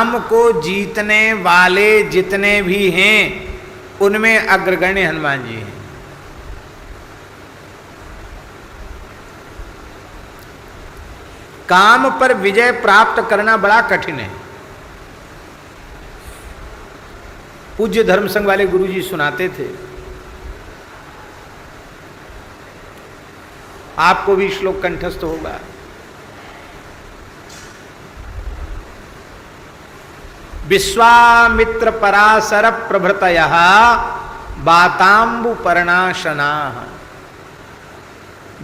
काम को जीतने वाले जितने भी हैं उनमें अग्रगण्य हनुमान जी हैं। काम पर विजय प्राप्त करना बड़ा कठिन है। पूज्य धर्म संघ वाले गुरुजी सुनाते थे, आपको भी श्लोक कंठस्थ होगा। विश्वामित्र पराशर प्रभृतयः बातांबु पर्णाशनाः।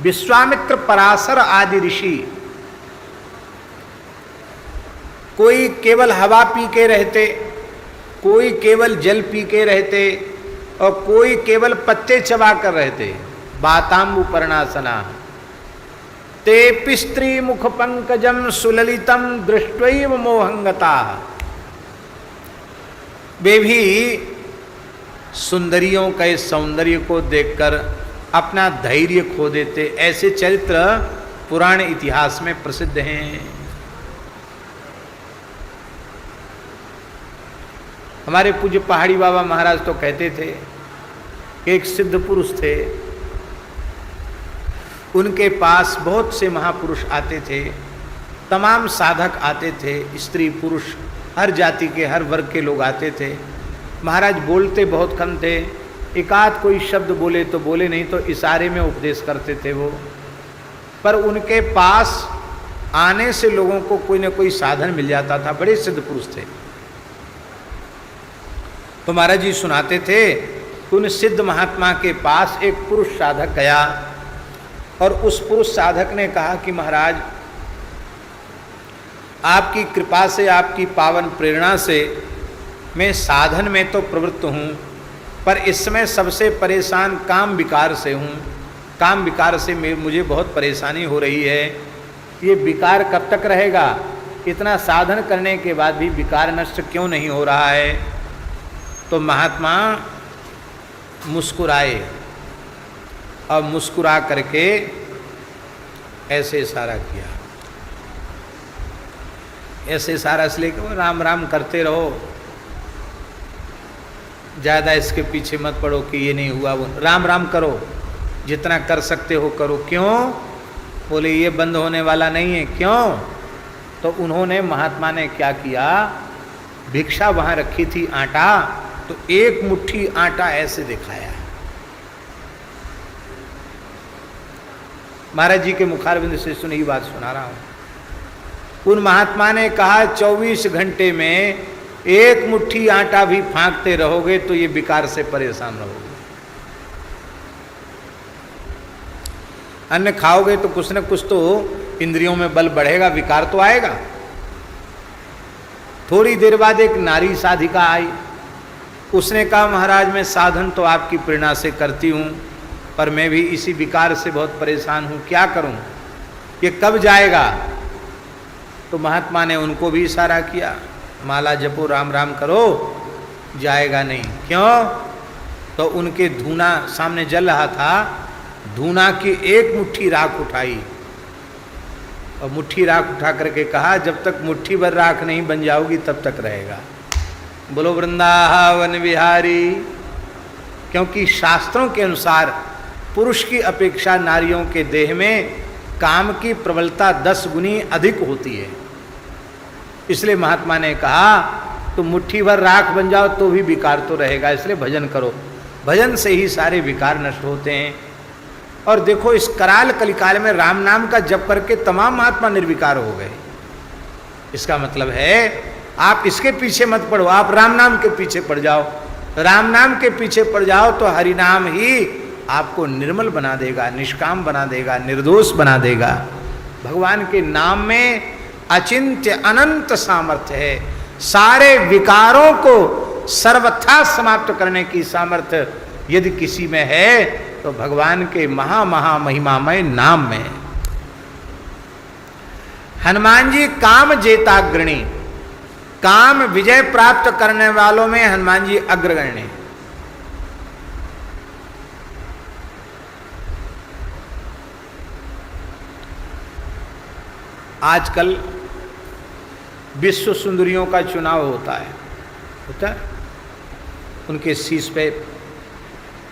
विश्वामित्र पराशर आदि ऋषि कोई केवल हवा पी के रहते, कोई केवल जल पी के रहते और कोई केवल पत्ते चबा कर रहते। बातांबु पर्णासना ते स्त्री मुख पंकजम सुललितम दृष्ट्वैव मोहंगता। वे भी सुंदरियों के सौंदर्य को देखकर अपना धैर्य खो देते। ऐसे चरित्र पुराण इतिहास में प्रसिद्ध हैं। हमारे पूज्य पहाड़ी बाबा महाराज तो कहते थे कि एक सिद्ध पुरुष थे, उनके पास बहुत से महापुरुष आते थे, तमाम साधक आते थे, स्त्री पुरुष हर जाति के हर वर्ग के लोग आते थे। महाराज बोलते बहुत कम थे, एकाध कोई शब्द बोले तो बोले, नहीं तो इशारे में उपदेश करते थे वो। पर उनके पास आने से लोगों को कोई ना कोई साधन मिल जाता था। बड़े सिद्ध पुरुष थे। तो महाराज जी सुनाते थे कि उन सिद्ध महात्मा के पास एक पुरुष साधक गया और उस पुरुष साधक ने कहा कि महाराज, आपकी कृपा से, आपकी पावन प्रेरणा से मैं साधन में तो प्रवृत्त हूँ, पर इसमें सबसे परेशान काम विकार से हूँ। काम विकार से मुझे बहुत परेशानी हो रही है। ये विकार कब तक रहेगा? इतना साधन करने के बाद भी विकार नष्ट क्यों नहीं हो रहा है? तो महात्मा मुस्कुराए और मुस्कुरा करके ऐसे इशारा किया। ऐसे इशारा इसलिए कि राम राम करते रहो, ज़्यादा इसके पीछे मत पड़ो कि ये नहीं हुआ वो। राम राम करो, जितना कर सकते हो करो। क्यों? बोले ये बंद होने वाला नहीं है। क्यों? तो उन्होंने, महात्मा ने क्या किया, भिक्षा वहाँ रखी थी, आटा, तो एक मुट्ठी आटा ऐसे दिखाया। महाराज जी के मुखारविंद से सुनी बात सुना रहा हूं। उन महात्मा ने कहा 24 घंटे में एक मुट्ठी आटा भी फांकते रहोगे तो ये विकार से परेशान रहोगे। अन्न खाओगे तो कुछ न कुछ तो इंद्रियों में बल बढ़ेगा, विकार तो आएगा। थोड़ी देर बाद एक नारी साधिका आई। उसने कहा महाराज मैं साधन तो आपकी प्रेरणा से करती हूँ, पर मैं भी इसी विकार से बहुत परेशान हूँ, क्या करूँ, ये कब जाएगा? तो महात्मा ने उनको भी इशारा किया, माला जपो, राम राम करो, जाएगा नहीं। क्यों? तो उनके धूना सामने जल रहा था, धूना की एक मुट्ठी राख उठाई और मुट्ठी राख उठा करके कहा जब तक मुट्ठी भर राख नहीं बन जाओगी तब तक रहेगा। बोलो वृंदावन बिहारी। क्योंकि शास्त्रों के अनुसार पुरुष की अपेक्षा नारियों के देह में काम की प्रबलता 10 गुनी अधिक होती है। इसलिए महात्मा ने कहा तो मुट्ठी भर राख बन जाओ तो भी विकार तो रहेगा, इसलिए भजन करो। भजन से ही सारे विकार नष्ट होते हैं। और देखो इस कराल कलिकाल में राम नाम का जप करके तमाम महात्मा निर्विकार हो गए। इसका मतलब है आप इसके पीछे मत पड़ो, आप राम नाम के पीछे पड़ जाओ। राम नाम के पीछे पड़ जाओ तो हरि नाम ही आपको निर्मल बना देगा, निष्काम बना देगा, निर्दोष बना देगा। भगवान के नाम में अचिंत्य अनंत सामर्थ्य है। सारे विकारों को सर्वथा समाप्त करने की सामर्थ्य यदि किसी में है तो भगवान के महा महा महिमामय नाम में। हनुमान जी काम जेताग्रणी, काम विजय प्राप्त करने वालों में हनुमान जी अग्रगण्य। आजकल विश्व सुंदरियों का चुनाव होता है, उनके शीश पे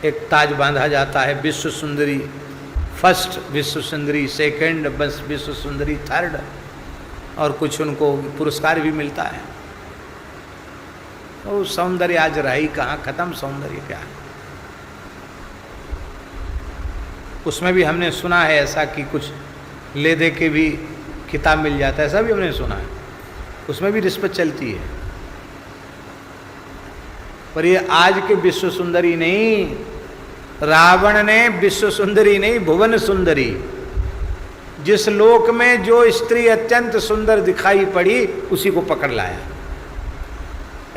एक ताज बांधा जाता है, विश्व सुंदरी फर्स्ट, विश्व सुंदरी सेकंड, बस विश्व सुंदरी थर्ड, और कुछ उनको पुरस्कार भी मिलता है। तो सौंदर्य आज रही कहाँ, खत्म सौंदर्य क्या है। उसमें भी हमने सुना है ऐसा कि कुछ ले दे के भी किताब मिल जाता है, ऐसा भी हमने सुना है, उसमें भी रिश्वत चलती है। पर ये आज के विश्व सुंदरी नहीं, रावण ने विश्व सुंदरी नहीं, भुवन सुंदरी, जिस लोक में जो स्त्री अत्यंत सुंदर दिखाई पड़ी उसी को पकड़ लाया।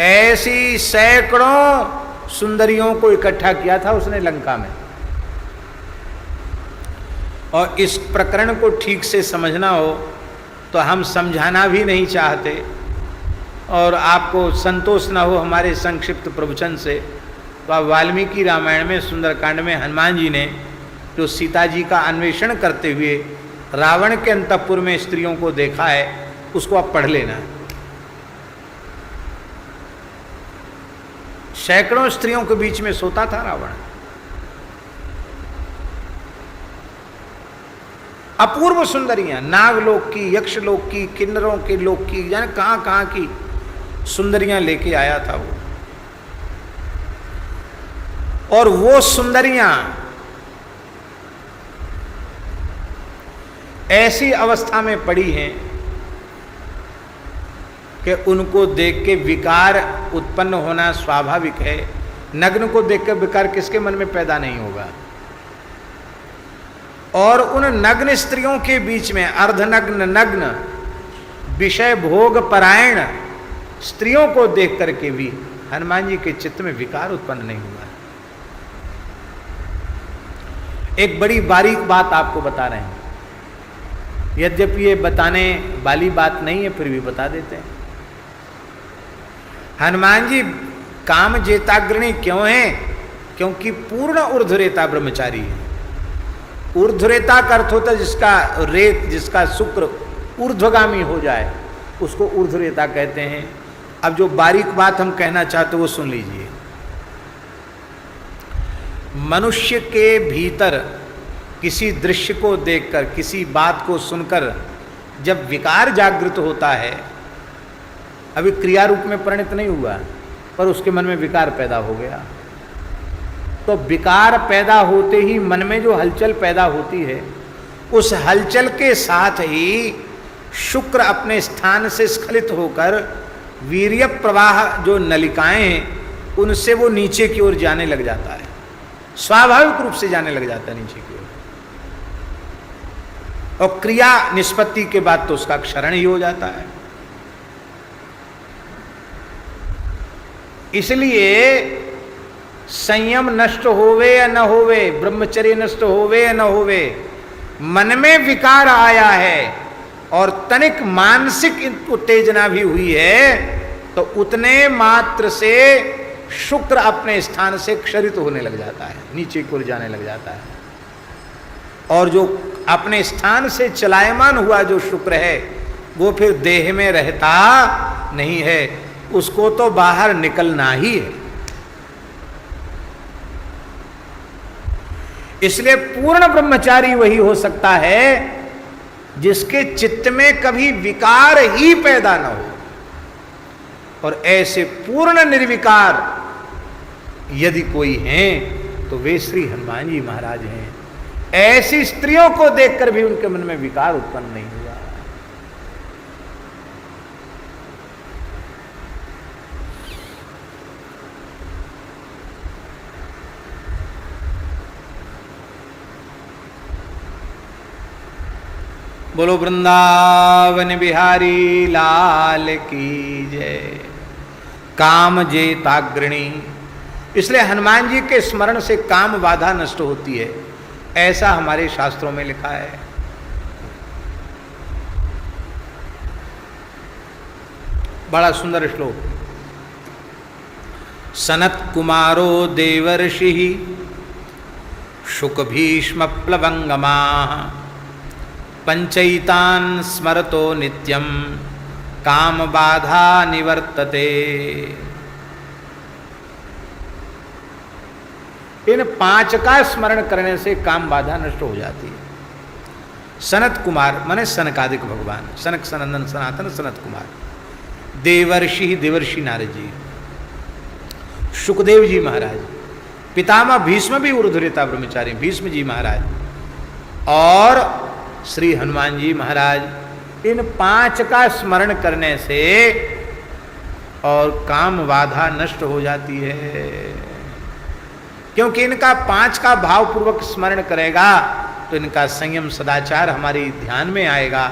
ऐसी सैकड़ों सुंदरियों को इकट्ठा किया था उसने लंका में। और इस प्रकरण को ठीक से समझना हो तो हम समझाना भी नहीं चाहते, और आपको संतोष न हो हमारे संक्षिप्त प्रवचन से, तो आप वाल्मीकि रामायण में सुंदरकांड में हनुमान जी ने जो सीता जी का अन्वेषण करते हुए रावण के अंतःपुर में स्त्रियों को देखा है उसको आप पढ़ लेना। सैकड़ों स्त्रियों के बीच में सोता था रावण। अपूर्व सुंदरियां, नागलोक की, यक्षलोक की, किन्नरों के लोक की, जाने कहां कहां की सुंदरियां लेके आया था वो। और वो सुंदरियां ऐसी अवस्था में पड़ी हैं कि उनको देख के विकार उत्पन्न होना स्वाभाविक है। नग्न को देख कर विकार किसके मन में पैदा नहीं होगा। और उन नग्न स्त्रियों के बीच में अर्धनग्न, नग्न, विषय भोग परायण स्त्रियों को देख करके भी हनुमान जी के चित्त में विकार उत्पन्न नहीं हुआ। एक बड़ी बारीक बात आपको बता रहे हैं, यद्यपि ये बताने वाली बात नहीं है फिर भी बता देते हैं। हनुमान जी काम जेताग्रणी क्यों हैं? क्योंकि पूर्ण ऊर्ध्वरेता ब्रह्मचारी है। ऊर्ध्वरेता का अर्थ होता है जिसका रेत, जिसका शुक्र ऊर्ध्वगामी हो जाए उसको ऊर्ध्वरेता कहते हैं। अब जो बारीक बात हम कहना चाहते वो सुन लीजिए। मनुष्य के भीतर किसी दृश्य को देखकर, किसी बात को सुनकर जब विकार जागृत होता है, अभी क्रिया रूप में परिणत नहीं हुआ पर उसके मन में विकार पैदा हो गया, तो विकार पैदा होते ही मन में जो हलचल पैदा होती है उस हलचल के साथ ही शुक्र अपने स्थान से स्खलित होकर वीर्य प्रवाह जो नलिकाएं हैं उनसे वो नीचे की ओर जाने लग जाता है, स्वाभाविक रूप से जाने लग जाता है नीचे की ओर। और क्रिया निष्पत्ति के बाद तो उसका क्षरण ही हो जाता है। इसलिए संयम नष्ट होवे या न होवे, ब्रह्मचर्य नष्ट होवे या न होवे, मन में विकार आया है और तनिक मानसिक उत्तेजना भी हुई है तो उतने मात्र से शुक्र अपने स्थान से क्षरित होने लग जाता है, नीचे की ओर जाने लग जाता है। और जो अपने स्थान से चलायमान हुआ जो शुक्र है वो फिर देह में रहता नहीं है, उसको तो बाहर निकलना ही है। इसलिए पूर्ण ब्रह्मचारी वही हो सकता है जिसके चित्त में कभी विकार ही पैदा न हो। और ऐसे पूर्ण निर्विकार यदि कोई हैं तो वे श्री हनुमान जी महाराज हैं। ऐसी स्त्रियों को देखकर भी उनके मन में विकार उत्पन्न नहीं हुआ। बोलो वृंदावन बिहारी लाल की जय। काम जेताग्रणी, इसलिए हनुमान जी के स्मरण से काम बाधा नष्ट होती है, ऐसा हमारे शास्त्रों में लिखा है। बड़ा सुंदर श्लोक। सनत कुमारो देवर्षि शुक भीष्म प्लवंगमा पंचैतान स्मरतो नित्यम काम बाधा निवर्तते। इन 5 का स्मरण करने से काम बाधा नष्ट हो जाती है। सनत कुमार माने सनकादिक भगवान, सनक सनंदन सनातन सनत कुमार, देवर्षि देवर्षि नारद जी, सुखदेव जी महाराज, पितामह भीष्म भी ऊर्ध्वरेता ब्रह्मचारी भीष्म जी महाराज और श्री हनुमान जी महाराज, इन 5 का स्मरण करने से और काम बाधा नष्ट हो जाती है। क्योंकि इनका 5 का भावपूर्वक स्मरण करेगा तो इनका संयम सदाचार हमारी ध्यान में आएगा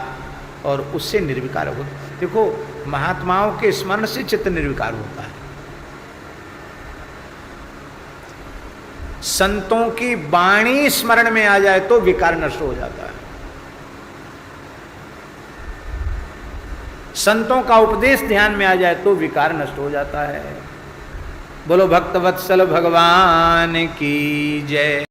और उससे निर्विकार हो। देखो महात्माओं के स्मरण से चित्त निर्विकार होता है। संतों की वाणी स्मरण में आ जाए तो विकार नष्ट हो जाता है। संतों का उपदेश ध्यान में आ जाए तो विकार नष्ट हो जाता है। बोलो भक्तवत्सल भगवान की जय।